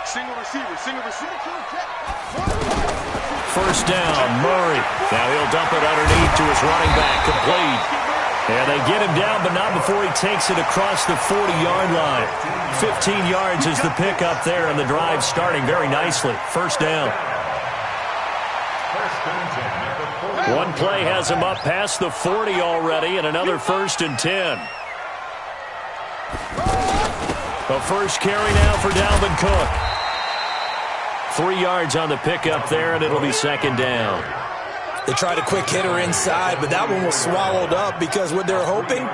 Single receiver. First down, Murray. Now he'll dump it underneath to his running back, complete. And they get him down, but not before he takes it across the 40-yard line. 15 yards is the pickup there, and the drive starting very nicely. First down. One play has him up past the 40 already, and another 1st and 10. The first carry now for Dalvin Cook. 3 yards on the pickup there, and it'll be 2nd down. They tried a quick hitter inside, but that one was swallowed up because what they're hoping,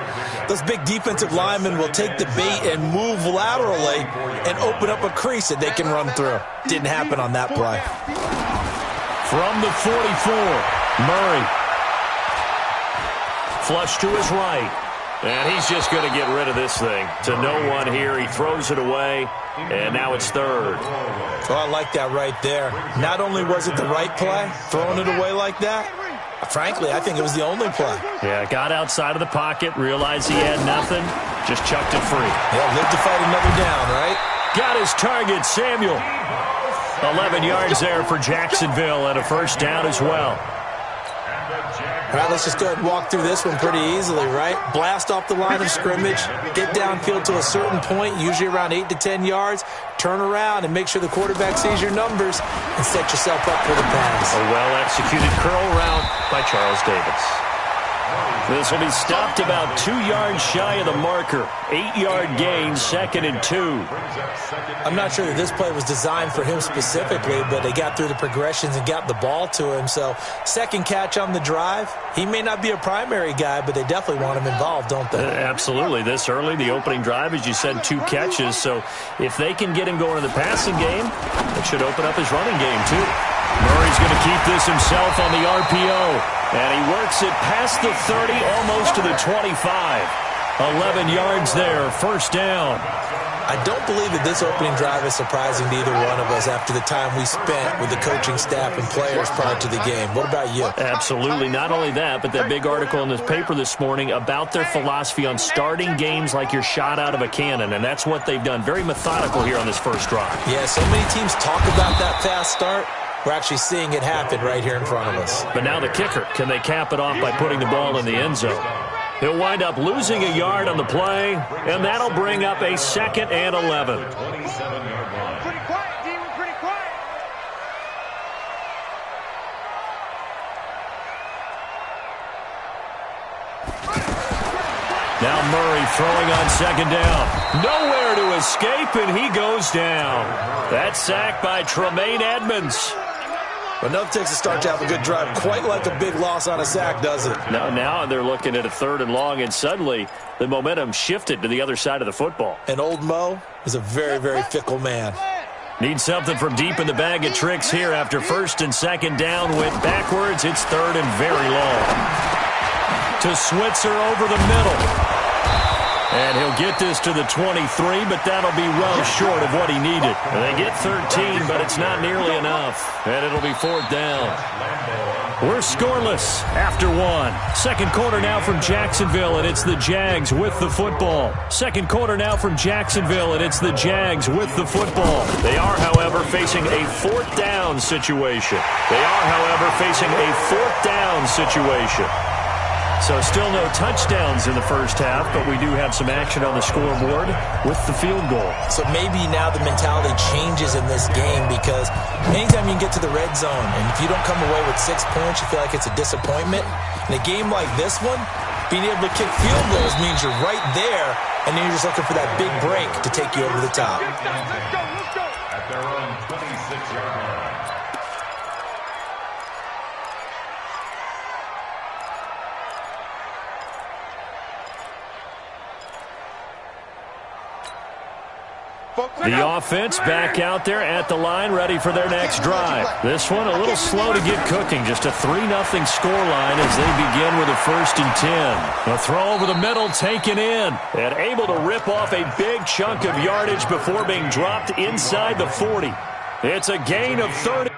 those big defensive linemen will take the bait and move laterally and open up a crease that they can run through. Didn't happen on that play. From the 44, Murray. Flush to his right. And he's just going to get rid of this thing. To no one here. He throws it away, and now it's 3rd. Oh, I like that right there. Not only was it the right play, throwing it away like that, frankly, I think it was the only play. Yeah, got outside of the pocket, realized he had nothing, just chucked it free. Yeah, live to fight another down, right? Got his target, Samuel. 11 yards there for Jacksonville, and a 1st down as well. All right, let's just go ahead and walk through this one pretty easily, right? Blast off the line of scrimmage, get downfield to a certain point, usually around 8 to 10 yards, turn around and make sure the quarterback sees your numbers and set yourself up for the pass. A well-executed curl route by Charles Davis. This will be stopped about 2 yards shy of the marker. 8-yard gain, 2nd and 2. I'm not sure that this play was designed for him specifically, but they got through the progressions and got the ball to him. So, second catch on the drive. He may not be a primary guy, but they definitely want him involved, don't they? Absolutely. This early, the opening drive, as you said, 2 catches. So, if they can get him going in the passing game, it should open up his running game, too. Murray's going to keep this himself on the RPO. And he works it past the 30, almost to the 25. 11 yards there, 1st down. I don't believe that this opening drive is surprising to either one of us after the time we spent with the coaching staff and players prior to the game. What about you? Absolutely. Not only that, but that big article in this paper this morning about their philosophy on starting games like you're shot out of a cannon, and that's what they've done. Very methodical here on this first drive. Yeah, so many teams talk about that fast start. We're actually seeing it happen right here in front of us. But now the kicker. Can they cap it off by putting the ball in the end zone? He'll wind up losing a yard on the play, and that'll bring up a 2nd and 11. Now Murray throwing on 2nd down. Nowhere to escape, and he goes down. That sack by Tremaine Edmonds. Enough takes a start to have a good drive. Quite like a big loss on a sack, does it? Now they're looking at a 3rd and long, and suddenly the momentum shifted to the other side of the football. And old Mo is a very, very fickle man. Need something from deep in the bag of tricks here after 1st and 2nd down. Went backwards. It's 3rd and very long. To Switzer over the middle. And he'll get this to the 23, but that'll be well short of what he needed. And they get 13, but it's not nearly enough. And it'll be 4th down. We're scoreless after 1. 2nd quarter now from Jacksonville, and it's the Jags with the football. 2nd quarter now from Jacksonville, and it's the Jags with the football. They are, however, facing a 4th down situation. So still no touchdowns in the first half, but we do have some action on the scoreboard with the field goal. So maybe now the mentality changes in this game because anytime you can get to the red zone, and if you don't come away with 6 points, you feel like it's a disappointment. In a game like this one, being able to kick field goals means you're right there, and then you're just looking for that big break to take you over the top. At their own 26-yard line. The offense back out there at the line, ready for their next drive. This one a little slow to get cooking. Just a 3-0 scoreline as they begin with a 1st and 10. A throw over the middle, taken in, and able to rip off a big chunk of yardage before being dropped inside the 40. It's a gain of 30.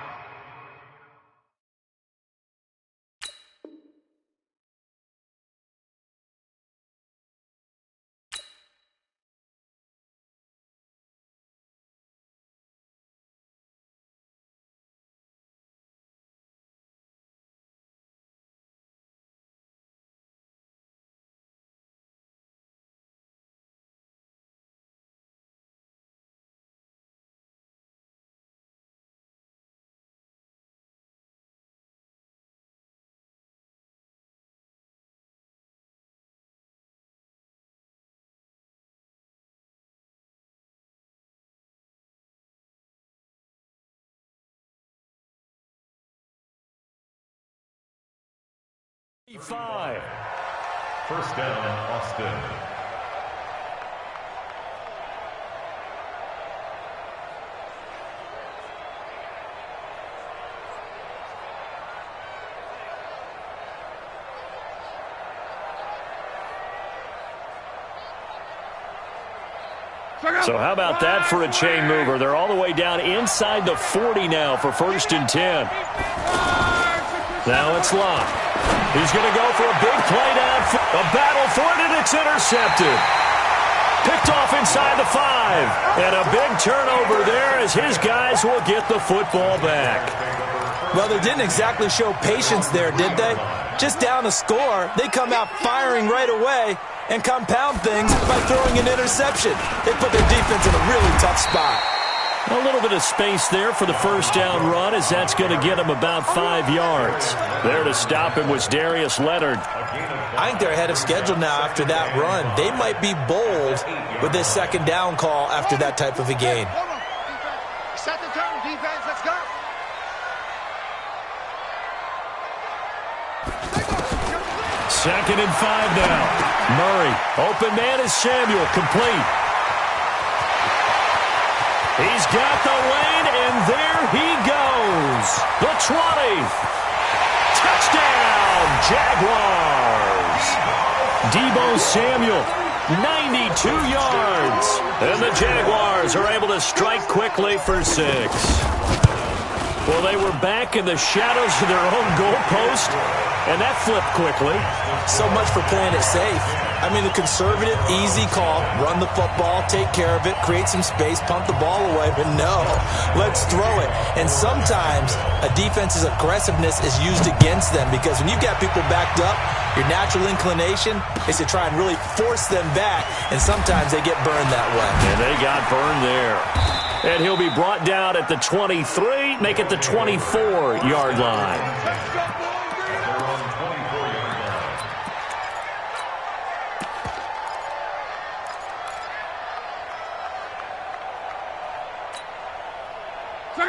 5. First down, Austin. So how about that for a chain mover? They're all the way down inside the 40 now for 1st and 10. Now it's Locke. He's going to go for a big play down. A battle for it, and it's intercepted. Picked off inside the 5. And a big turnover there as his guys will get the football back. Well, they didn't exactly show patience there, did they? Just down a score, they come out firing right away and compound things by throwing an interception. They put their defense in a really tough spot. A little bit of space there for the first down run, as that's going to get him about 5 yards. There to stop him was Darius Leonard. I think they're ahead of schedule now after that run. They might be bold with this second down call after that type of a gain. Set the tone, defense. Let's go. 2nd and 5 now. Murray, open man is Samuel, complete. He's got the lane, and there he goes. The 20. Touchdown, Jaguars. Deebo Samuel, 92 yards. And the Jaguars are able to strike quickly for 6. Well, they were back in the shadows of their own goalpost, and that flipped quickly. So much for playing it safe. I mean, the conservative, easy call, run the football, take care of it, create some space, pump the ball away, but no, let's throw it. And sometimes a defense's aggressiveness is used against them because when you've got people backed up, your natural inclination is to try and really force them back, and sometimes they get burned that way. And they got burned there. And he'll be brought down at the 23, make it the 24-yard line.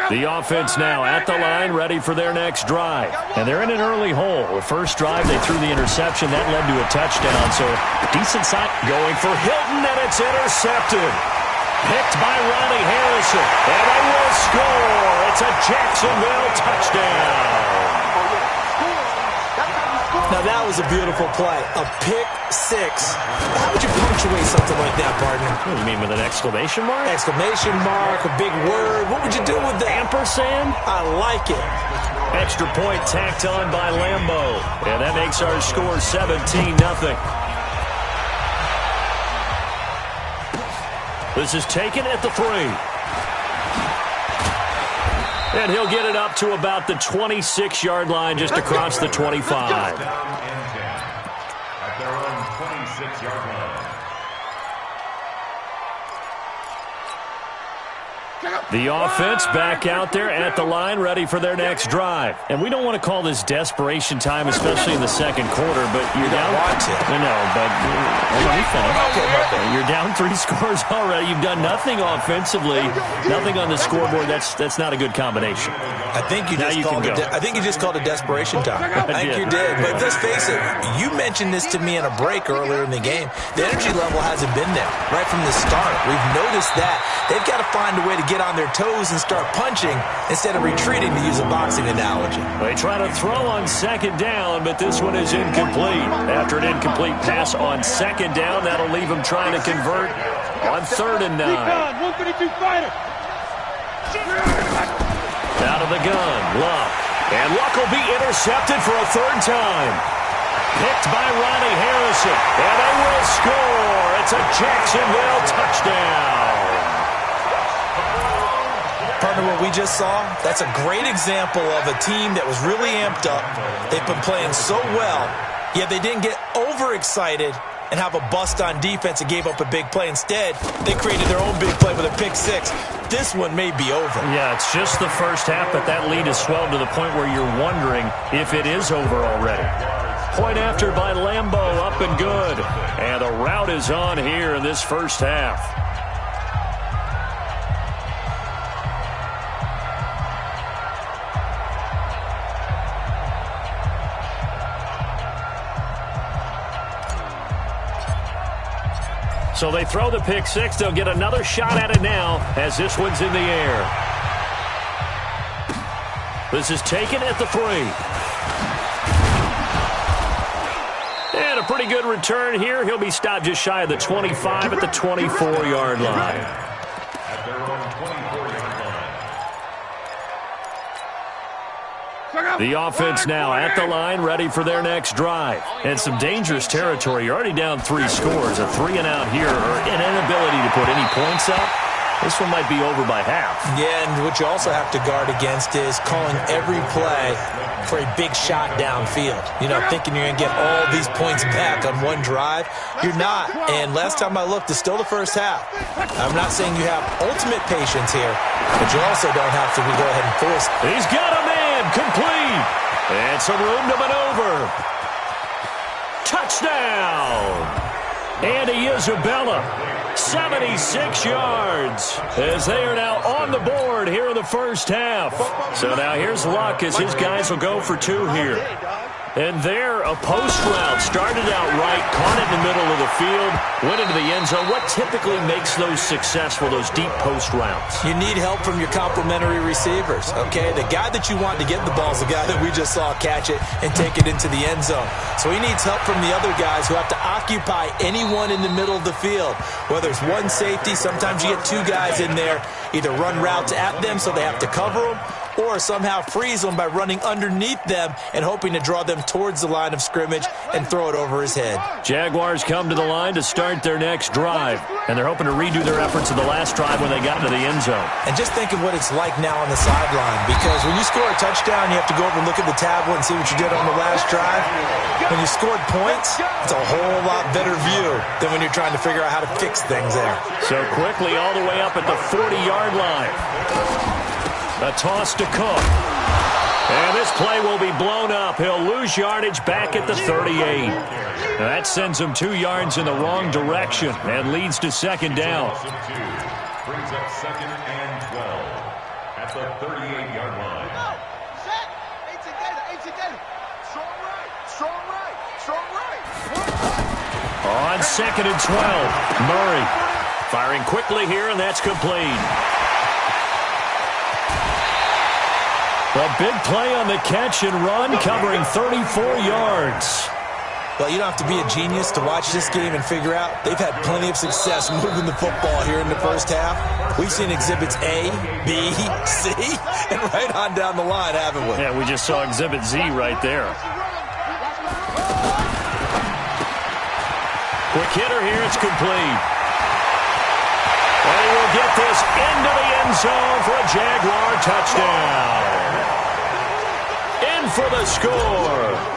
The offense now at the line, ready for their next drive. And they're in an early hole. The first drive, they threw the interception. That led to a touchdown. So decent side going for Hilton, and it's intercepted. Picked by Ronnie Harrison. And they will score. It's a Jacksonville touchdown. Now, that was a beautiful play. A pick six. How would you punctuate something like that, partner? What do you mean, with an exclamation mark? Exclamation mark, a big word. What would you do with that? Ampersand? I like it. Extra point tacked on by Lambeau. And that makes our score 17-0. This is taken at the 3. And he'll get it up to about the 26-yard line, just across the 25. At their own 26-yard line. The offense back out there at the line, ready for their next drive. And we don't want to call this desperation time, especially in the second quarter, but you're down. No, but let me finish. You're down 3 scores already. You've done nothing offensively, nothing on the scoreboard. That's not a good combination. I think you just called it desperation time. I think you did. But let's face it, you mentioned this to me in a break earlier in the game. The energy level hasn't been there right from the start. We've noticed that. They've got to find a way to get on their toes and start punching instead of retreating, to use a boxing analogy. They try to throw on second down, but this one is incomplete. After an incomplete pass on second down, that'll leave them trying to convert on 3rd and 9. 152 fighter. Out of the gun, Luck. And Luck will be intercepted for a 3rd time. Picked by Ronnie Harrison. And they will score. It's a Jacksonville touchdown. Partner, what we just saw, that's a great example of a team that was really amped up. They've been playing so well, yet they didn't get overexcited and have a bust on defense and gave up a big play. Instead, they created their own big play with a pick 6. This one may be over. Yeah, it's just the first half, but that lead has swelled to the point where you're wondering if it is over already. Point after by Lambeau, up and good. And the route is on here in this first half. So they throw the pick six. They'll get another shot at it now as this one's in the air. This is taken at the 3. And a pretty good return here. He'll be stopped just shy of the 25 at the 24-yard line. At their own 24-yard line. The offense now at the line, ready for their next drive. And some dangerous territory. You're already down 3 scores. A 3-and-out here, or an inability to put any points up. This one might be over by half. Yeah, and what you also have to guard against is calling every play for a big shot downfield. You know, thinking you're going to get all these points back on one drive. You're not. And last time I looked, it's still the first half. I'm not saying you have ultimate patience here, but you also don't have to go ahead and force it. He's got a man complete. And some room to maneuver. Touchdown. Andy Isabella. 76 yards as they are now on the board here in the first half. So now here's Luck as his guys will go for 2 here. And there, a post route started out right, caught it in the middle of the field, went into the end zone. What typically makes those successful, those deep post routes? You need help from your complementary receivers, okay? The guy that you want to get the ball is the guy that we just saw catch it and take it into the end zone. So he needs help from the other guys who have to occupy anyone in the middle of the field. Whether it's one safety, sometimes you get 2 guys in there, either run routes at them so they have to cover them, or somehow freeze them by running underneath them and hoping to draw them towards the line of scrimmage and throw it over his head. Jaguars come to the line to start their next drive, and they're hoping to redo their efforts of the last drive when they got into the end zone. And just think of what it's like now on the sideline, because when you score a touchdown, you have to go over and look at the tablet and see what you did on the last drive. When you scored points, it's a whole lot better view than when you're trying to figure out how to fix things there. So quickly all the way up at the 40-yard line. A toss to Cook. And this play will be blown up. He'll lose yardage back at the 38. Now that sends him 2 yards in the wrong direction and leads to second down. Brings up 2nd and 12 at the 38-yard line. Set. 8 together. Strong right. On 2nd and 12, Murray firing quickly here, and that's complete. A big play on the catch and run, covering 34 yards. Well, you don't have to be a genius to watch this game and figure out they've had plenty of success moving the football here in the first half. We've seen exhibits A, B, C, and right on down the line, haven't we? Yeah, we just saw exhibit Z right there. Quick hitter here, it's complete. And he will get this into the end zone for a Jaguar touchdown. In for the score.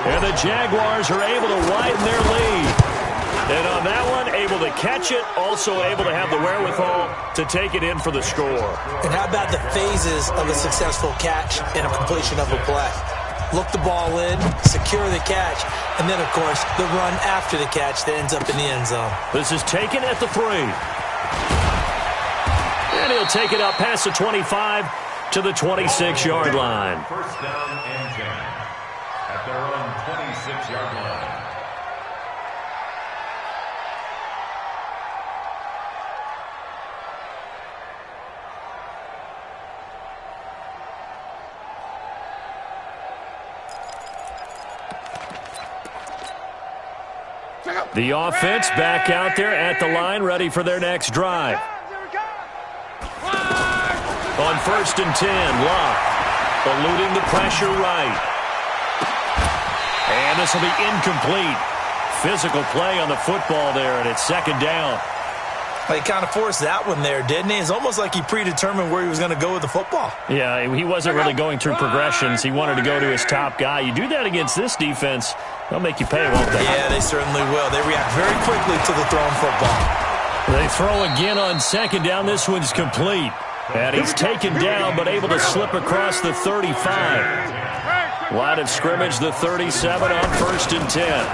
And the Jaguars are able to widen their lead. And on that one, able to catch it, also able to have the wherewithal to take it in for the score. And how about the phases of a successful catch and a completion of a play? Look the ball in, secure the catch, and then, of course, the run after the catch that ends up in the end zone. This is taken at the 3. And he'll take it up past the 25 to the 26-yard line. First down and 10 at their own 26-yard line. The offense back out there at the line, ready for their next drive. On 1st and 10, Locke eluding the pressure right. And this will be incomplete. Physical play on the football there, and it's second down. Well, he kind of forced that one there, didn't he? It's almost like he predetermined where he was going to go with the football. Yeah, he wasn't really going through progressions. He wanted to go to his top guy. You do that against this defense, they'll make you pay, won't they? Yeah, they certainly will. They react very quickly to the thrown football. They throw again on second down. This one's complete. And he's taken down, but able to slip across the 35. Line of scrimmage, the 37 on 1st and 10.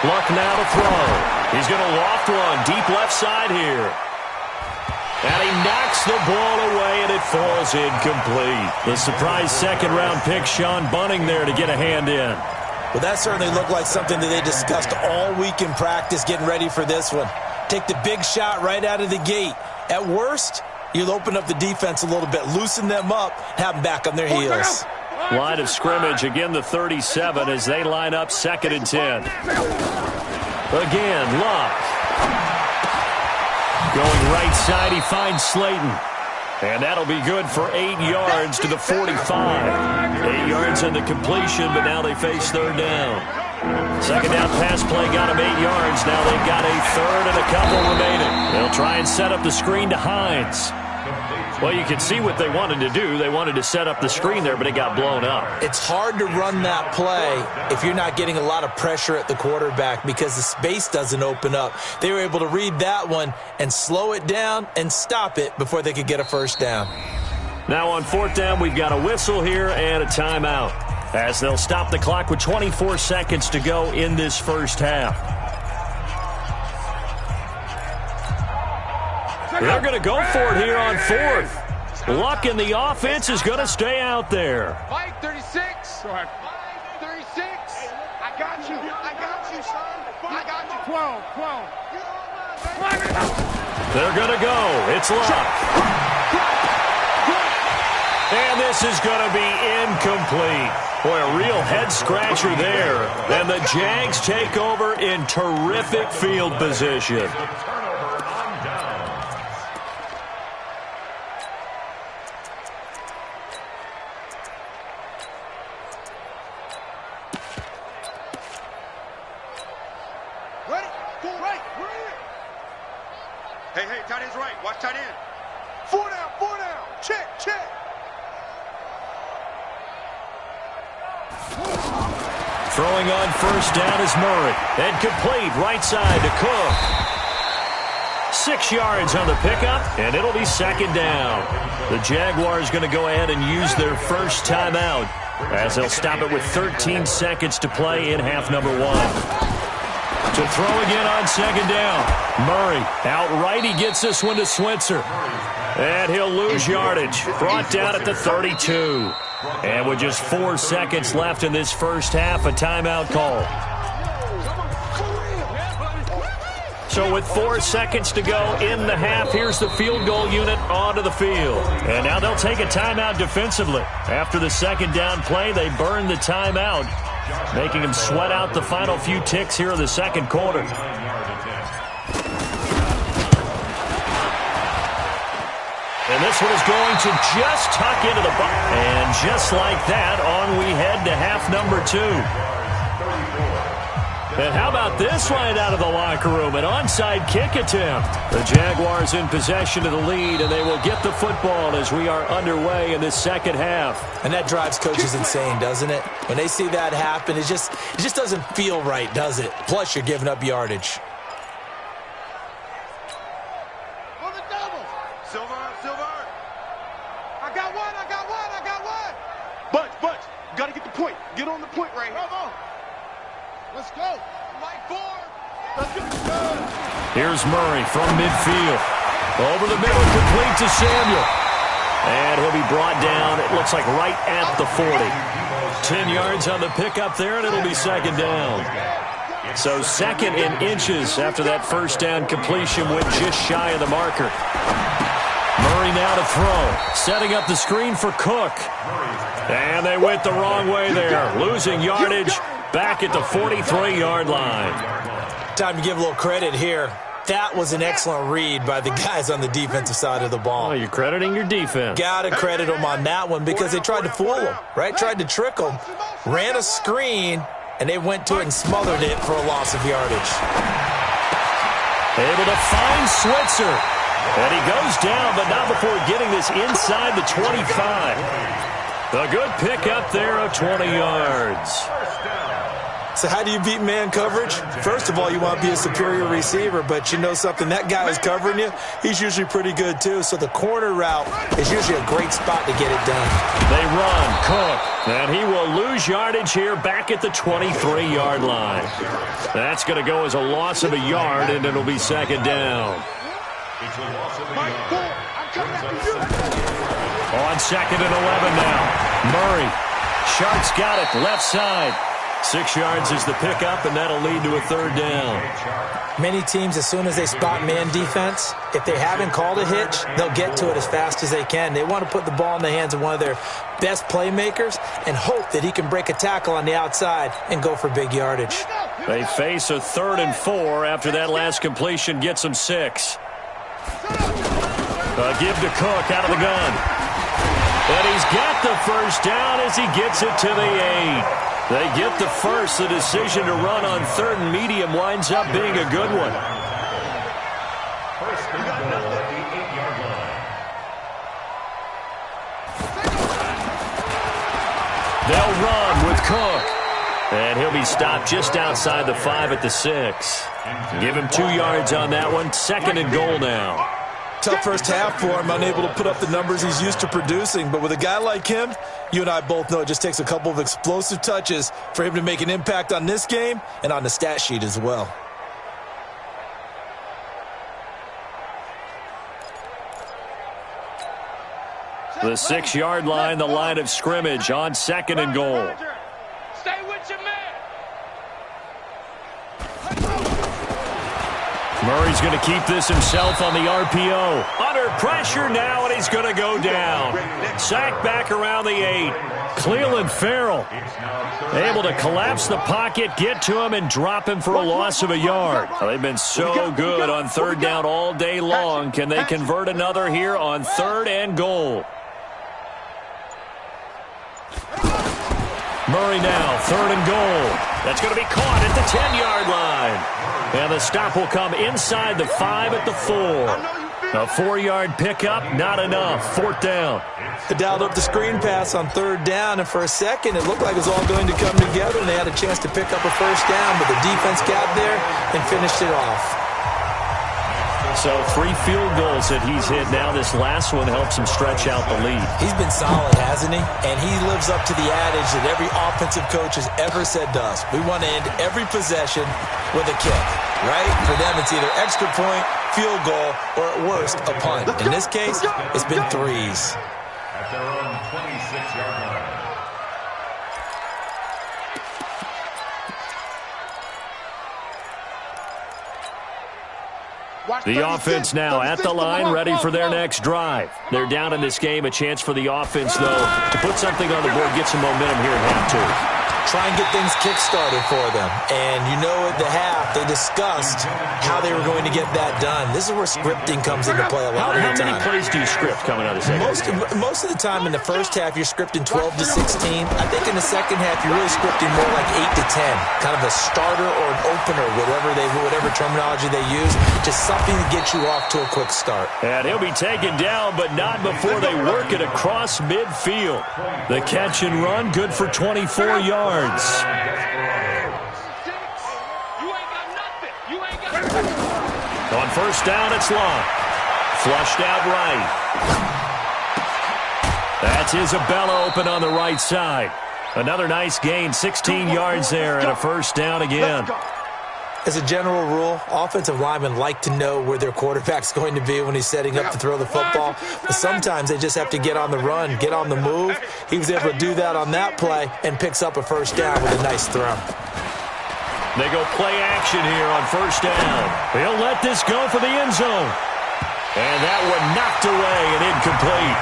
Luck now to throw. He's going to loft one, deep left side here. And he knocks the ball away, and it falls incomplete. The surprise second-round pick, Sean Bunning, there to get a hand in. Well, that certainly looked like something that they discussed all week in practice getting ready for this one. Take the big shot right out of the gate. At worst, you'll open up the defense a little bit, loosen them up, have them back on their heels. Line of scrimmage, again the 37 as they line up 2nd and 10. Again, Locke. Going right side, he finds Slayton. And that'll be good for 8 yards to the 45. 8 yards on the completion, but now they face 3rd down. 2nd down pass play got them 8 yards. Now they've got a 3rd and a couple remaining. They'll try and set up the screen to Hines. Well, you can see what they wanted to do. They wanted to set up the screen there, but it got blown up. It's hard to run that play if you're not getting a lot of pressure at the quarterback because the space doesn't open up. They were able to read that one and slow it down and stop it before they could get a 1st down. Now on 4th down, we've got a whistle here and a timeout as they'll stop the clock with 24 seconds to go in this 1st half. They're going to go for it here on 4th. Luck in the offense is going to stay out there. 536. Go ahead. 536. I got you. I got you, son. I got you. 12. They're going to go. It's Luck. And this is going to be incomplete. Boy, a real head-scratcher there. And the Jags take over in terrific field position. Hey, tight end's right. Watch tight end. 4 down, 4 down. Check. Throwing on 1st down is Murray. And complete right side to Cook. 6 yards on the pickup, and it'll be 2nd down. The Jaguars going to go ahead and use their 1st timeout as they'll stop it with 13 seconds to play in half number 1. To throw again on 2nd down. Murray outright. He gets this one to Switzer. And he'll lose yardage. Brought down at the 32. And with just 4 seconds left in this 1st half, a timeout call. So with 4 seconds to go in the half, here's the field goal unit onto the field. And now they'll take a timeout defensively. After the 2nd down play, they burn the timeout, making them sweat out the final few ticks here in the 2nd quarter. And this one is going to just tuck into the box. And just like that, on we head to half number 2. And how about this line out of the locker room? An onside kick attempt. The Jaguars in possession of the lead, and they will get the football as we are underway in this 2nd half. And that drives coaches insane, doesn't it? When they see that happen, it just doesn't feel right, does it? Plus, you're giving up yardage. On the double. Silver. I got one. Bunch. Got to get the point. Get on the point right here. Bravo. Let's go. Mike 4. Let's go. Here's Murray from midfield. Over the middle, complete to Samuel. And he'll be brought down, it looks like right at the 40. 10 yards on the pickup there, and it'll be 2nd down. So 2nd in inches after that 1st down completion went just shy of the marker. Murray now to throw. Setting up the screen for Cook. And they went the wrong way there. Losing yardage back at the 43-yard line. Time to give a little credit here. That was an excellent read by the guys on the defensive side of the ball. Oh, you're crediting your defense. Got to credit them on that one because they tried to fool them, right? Tried to trick them. Ran a screen, and they went to it and smothered it for a loss of yardage. Able to find Switzer. And he goes down, but not before getting this inside the 25. A good pickup there of 20 yards. So how do you beat man coverage? First of all, you want to be a superior receiver, but you know something, that guy who's covering you, he's usually pretty good too. So the corner route is usually a great spot to get it done. They run, Cook, and he will lose yardage here back at the 23-yard line. That's going to go as a loss of a yard, and it'll be 2nd down. On 2nd and 11 now. Murray. Sharp's got it, left side. 6 yards is the pickup, and that'll lead to a third down. Many teams, as soon as they spot man defense, if they haven't called a hitch, they'll get to it as fast as they can. They want to put the ball in the hands of one of their best playmakers and hope that he can break a tackle on the outside and go for big yardage. They face a 3rd and 4 after that last completion gets them 6. A give to Cook out of the gun. And he's got the first down as he gets it to the 8. They get the first. The decision to run on 3rd and medium winds up being a good one. First and goal at the 8-yard line. They'll run with Cook. And he'll be stopped just outside the 5 at the 6. Give him 2 yards on that one. 2nd and goal now. Tough first half for him, unable to put up the numbers he's used to producing. But with a guy like him, you and I both know it just takes a couple of explosive touches for him to make an impact on this game and on the stat sheet as well. The 6-yard line, the line of scrimmage on 2nd and goal. Stay with your man. Murray's going to keep this himself on the RPO. Under pressure now, and he's going to go down. Sacked back around the 8. Cleveland Farrell able to collapse the pocket, get to him, and drop him for a loss of a yard. Well, they've been so good on 3rd down all day long. Can they convert another here on 3rd and goal? Murray now, 3rd and goal. That's going to be caught at the 10-yard line. And the stop will come inside the 5 at the 4. A 4-yard pickup, not enough. 4th down. They dialed up the screen pass on 3rd down, and for a second it looked like it was all going to come together, and they had a chance to pick up a first down, but the defense got there and finished it off. So 3 field goals that he's hit now. This last one helps him stretch out the lead. He's been solid, hasn't he? And he lives up to the adage that every offensive coach has ever said to us. We want to end every possession with a kick, right? For them, it's either extra point, field goal, or at worst, a punt. In this case, it's been 3s. At their own 26-yard line. The offense now at the line, ready for their next drive. They're down in this game. A chance for the offense, though, to put something on the board, get some momentum here at half 2. Try and get things kick-started for them. And you know at the half, they discussed how they were going to get that done. This is where scripting comes into play a lot of the time. How many plays do you script coming out of the second? Most of the time in the first half, you're scripting 12 to 16. I think in the second half, you're really scripting more like 8 to 10. Kind of a starter or an opener, whatever terminology they use. Just something to get you off to a quick start. And he'll be taken down, but not before they work it across midfield. The catch and run, good for 24 yards. You ain't got nothing. You ain't got nothing. On first down, it's long. Flushed out right. That's Isabella open on the right side. Another nice gain, 16 yards there, and a first down again. As a general rule, offensive linemen like to know where their quarterback's going to be when he's setting up to throw the football. But sometimes they just have to get on the run, get on the move. He was able to do that on that play and picks up a first down with a nice throw. They go play action here on first down. He'll let this go for the end zone. And that one knocked away and incomplete.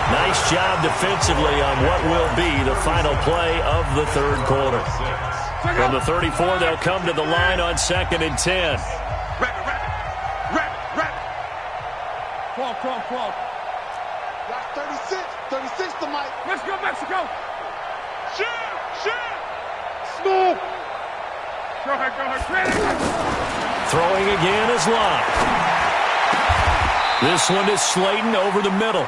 Nice job defensively on what will be the final play of the 3rd quarter. From the 34, they'll come to the line on 2nd and 10. Rabbit. Crawl. That's 36 to Mike. Let's go, Mexico. Shoot. Smooth. Go ahead. Throwing again is Locke. This one is Slayton over the middle.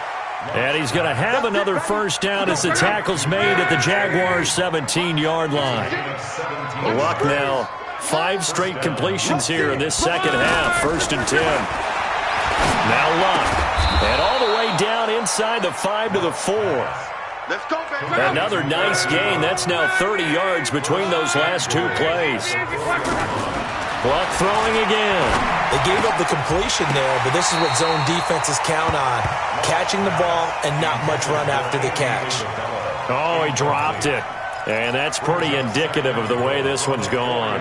And he's going to have another first down as the tackle's made at the Jaguars' 17-yard line. Luck now, 5 straight completions here in this second half. 1st and 10. Now Luck. And all the way down inside the 5 to the 4. Let's go, baby. Another nice gain. That's now 30 yards between those last 2 plays. Luck throwing again. They gave up the completion there, but this is what zone defenses count on. Catching the ball and not much run after the catch. Oh, he dropped it. And that's pretty indicative of the way this one's gone.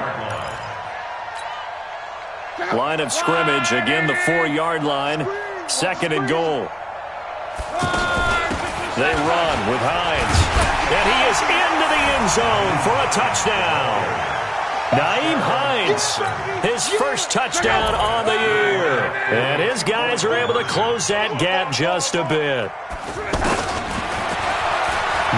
Line of scrimmage, again the 4-yard line. 2nd and goal. They run with Hines. And he is into the end zone for a touchdown. Nyheim Hines, his first touchdown on the year. And his guys are able to close that gap just a bit.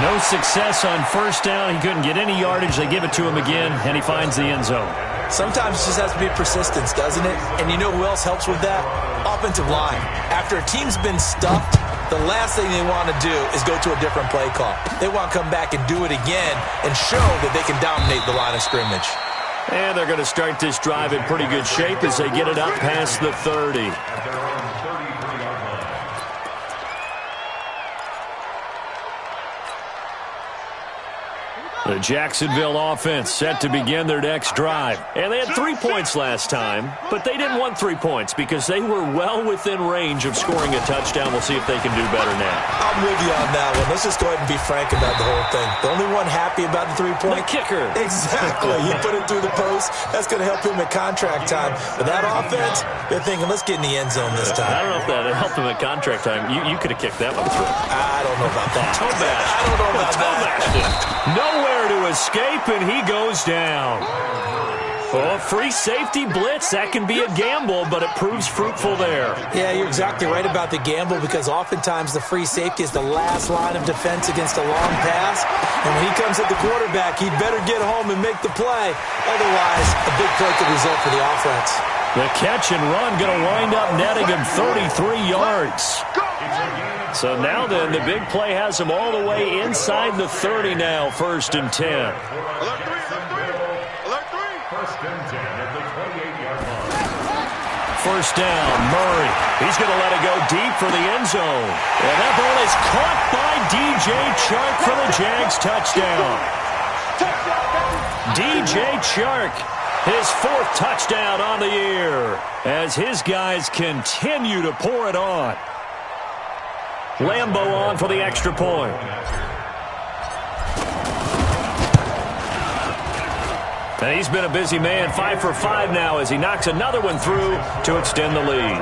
No success on first down. He couldn't get any yardage. They give it to him again, and he finds the end zone. Sometimes it just has to be persistence, doesn't it? And you know who else helps with that? Offensive line. After a team's been stuffed, the last thing they want to do is go to a different play call. They want to come back and do it again and show that they can dominate the line of scrimmage. And they're going to start this drive in pretty good shape as they get it up past the 30. The Jacksonville offense set to begin their next drive. And they had 3 points last time, but they didn't want 3 points because they were well within range of scoring a touchdown. We'll see if they can do better now. I'm with you on that one. Let's just go ahead and be frank about the whole thing. The only one happy about the 3-point? The kicker. Exactly. He put it through the post. That's going to help him at contract time. But that offense, they're thinking, let's get in the end zone this time. I don't know if that helped him at contract time. You could have kicked that one through. I don't know about that. Toe bash. I don't know about that. Nowhere to escape, and he goes down. Oh, free safety blitz. That can be a gamble, but it proves fruitful there. Yeah, you're exactly right about the gamble because oftentimes the free safety is the last line of defense against a long pass. And when he comes at the quarterback, he'd better get home and make the play. Otherwise, a big play could result for the offense. The catch and run going to wind up netting him 33 yards. So now then, the big play has him all the way inside the 30 now, 1st and 10. Alert 3. Alert 3. 1st and 10 at the 28-yard line. First down, Murray. He's going to let it go deep for the end zone. And that ball is caught by DJ Chark for the Jags touchdown. DJ Chark, his 4th touchdown on the year, as his guys continue to pour it on. Lambo on for the extra point. And he's been a busy man, 5 for 5 now as he knocks another one through to extend the lead.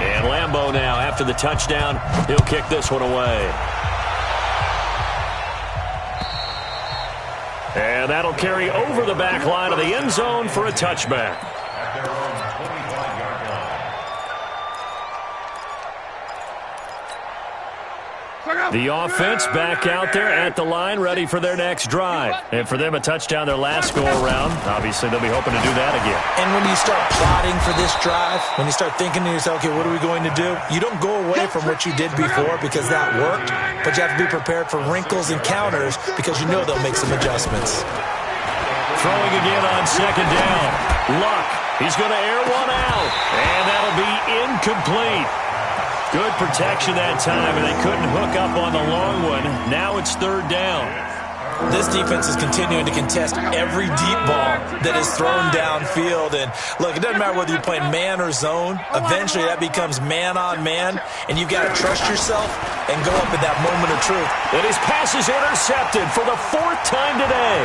And Lambo now, after the touchdown, he'll kick this one away. And that'll carry over the back line of the end zone for a touchback. The offense back out there at the line, ready for their next drive. And for them, a touchdown their last go-around. Obviously, they'll be hoping to do that again. And when you start plotting for this drive, when you start thinking to yourself, okay, what are we going to do? You don't go away from what you did before because that worked, but you have to be prepared for wrinkles and counters because you know they'll make some adjustments. Throwing again on 2nd down. Luck, he's going to air one out, and that'll be incomplete. Good protection that time, and they couldn't hook up on the long one. Now it's 3rd down. This defense is continuing to contest every deep ball that is thrown downfield. And, look, it doesn't matter whether you're playing man or zone. Eventually, that becomes man-on-man, and you've got to trust yourself and go up at that moment of truth. And his pass is intercepted for the 4th time today.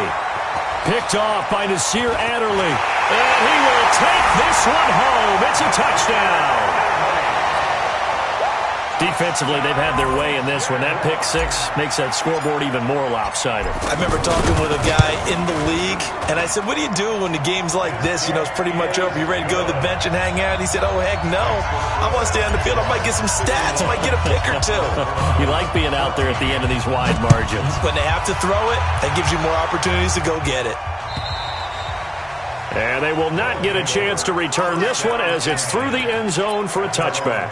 Picked off by Nasir Adderley. And he will take this one home. It's a touchdown. Defensively, they've had their way in this one. That pick 6 makes that scoreboard even more lopsided. I remember talking with a guy in the league, and I said, what do you do when the game's like this? You know, it's pretty much over. You ready to go to the bench and hang out? He said, oh, heck no. I want to stay on the field. I might get some stats. I might get a pick or two. You like being out there at the end of these wide margins. When they have to throw it, that gives you more opportunities to go get it. And they will not get a chance to return this one as it's through the end zone for a touchback.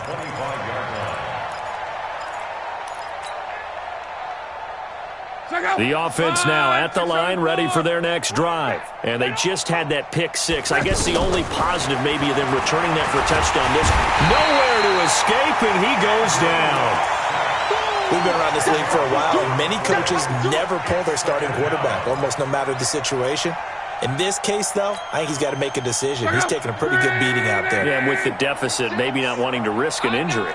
The offense now at the line, ready for their next drive. And they just had that pick 6. I guess the only positive maybe of them returning that for a touchdown. This nowhere to escape, and he goes down. We've been around this league for a while, and many coaches never pull their starting quarterback, almost no matter the situation. In this case, though, I think he's got to make a decision. He's taking a pretty good beating out there. Yeah, and with the deficit, maybe not wanting to risk an injury.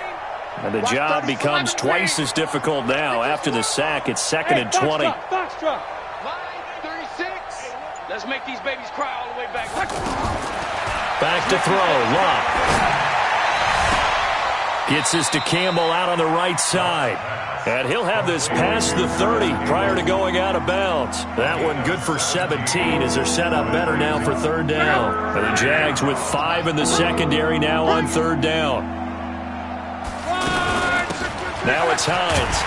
And the job becomes twice as difficult now. After the sack, it's 2nd and 20. Box drop. Line 36. Let's make these babies cry all the way back. Back to throw. Love. Gets this to Campbell out on the right side. And he'll have this past the 30 prior to going out of bounds. That one good for 17 as they're set up better now for 3rd down. And the Jags with 5 in the secondary now on 3rd down. Now it's Hines.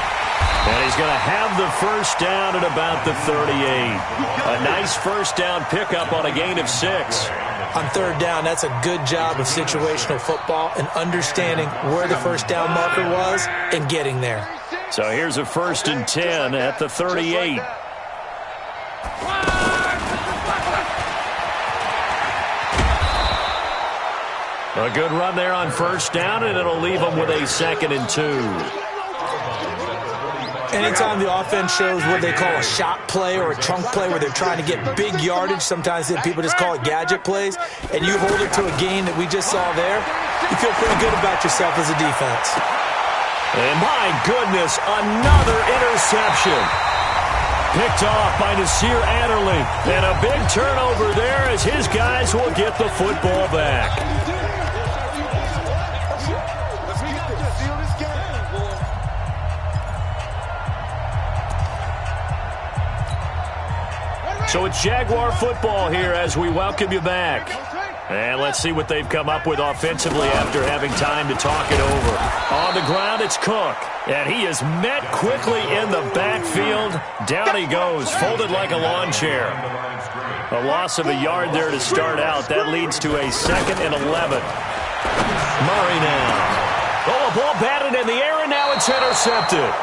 And he's going to have the first down at about the 38. A nice first down pickup on a gain of 6. On 3rd down, that's a good job of situational football and understanding where the first down marker was and getting there. So here's a 1st and 10 at the 38. A good run there on 1st down, and it'll leave them with a 2nd and 2. Anytime the offense shows what they call a shot play or a chunk play where they're trying to get big yardage, sometimes people just call it gadget plays, and you hold it to a gain that we just saw there, you feel pretty good about yourself as a defense. And my goodness, another interception. Picked off by Nasir Adderley. And a big turnover there as his guys will get the football back. So it's Jaguar football here as we welcome you back. And let's see what they've come up with offensively after having time to talk it over. On the ground, it's Cook. And he is met quickly in the backfield. Down he goes, folded like a lawn chair. A loss of a yard there to start out. That leads to a 2nd and 11. Murray now. Oh, a ball batted in the air, and now it's intercepted.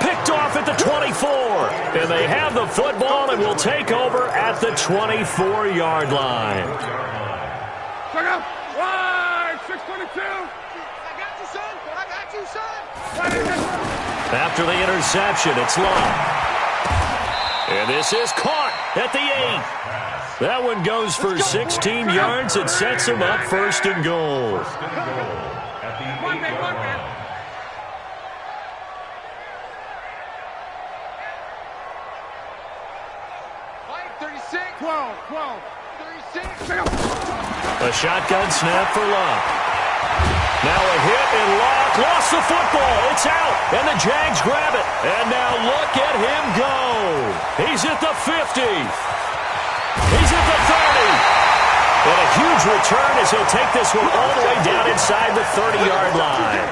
Picked off at the 24. And they have the football and will take over at the 24-yard line. Check out. Wide, 622. I got you, son. I got you, son. After the interception, it's Love. And this is caught at the 8. That one goes for 16 yards. It sets him up 1st and goal. A shotgun snap for Love. Now a hit and Love lost the football. It's out, and the Jags grab it. And now look at him go. He's at the 50. He's at the 30. And a huge return as he'll take this one all the way down inside the 30-yard line.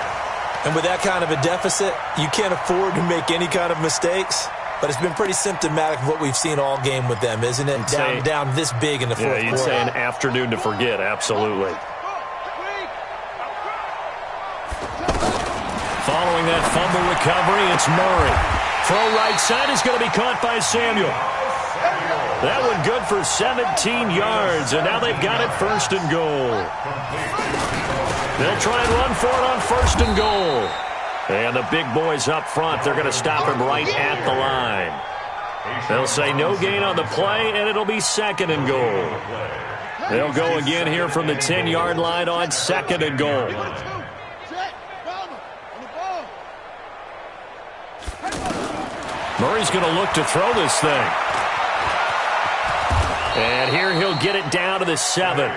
And with that kind of a deficit, you can't afford to make any kind of mistakes. But it's been pretty symptomatic of what we've seen all game with them, isn't it? Down this big in the fourth quarter. Yeah, you'd say an afternoon to forget, absolutely. Following that fumble recovery, it's Murray. Throw right side is going to be caught by Samuel. That one good for 17 yards, and now they've got it 1st and goal. They'll try and run for it on 1st and goal. And the big boys up front, they're going to stop him right at the line. They'll say no gain on the play, and it'll be 2nd and goal. They'll go again here from the 10-yard line on 2nd and goal. Murray's going to look to throw this thing. And here he'll get it down to the 7.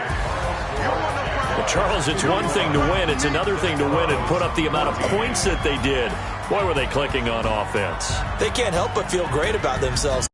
Well, Charles, it's one thing to win. It's another thing to win and put up the amount of points that they did. Boy, were they clicking on offense. They can't help but feel great about themselves.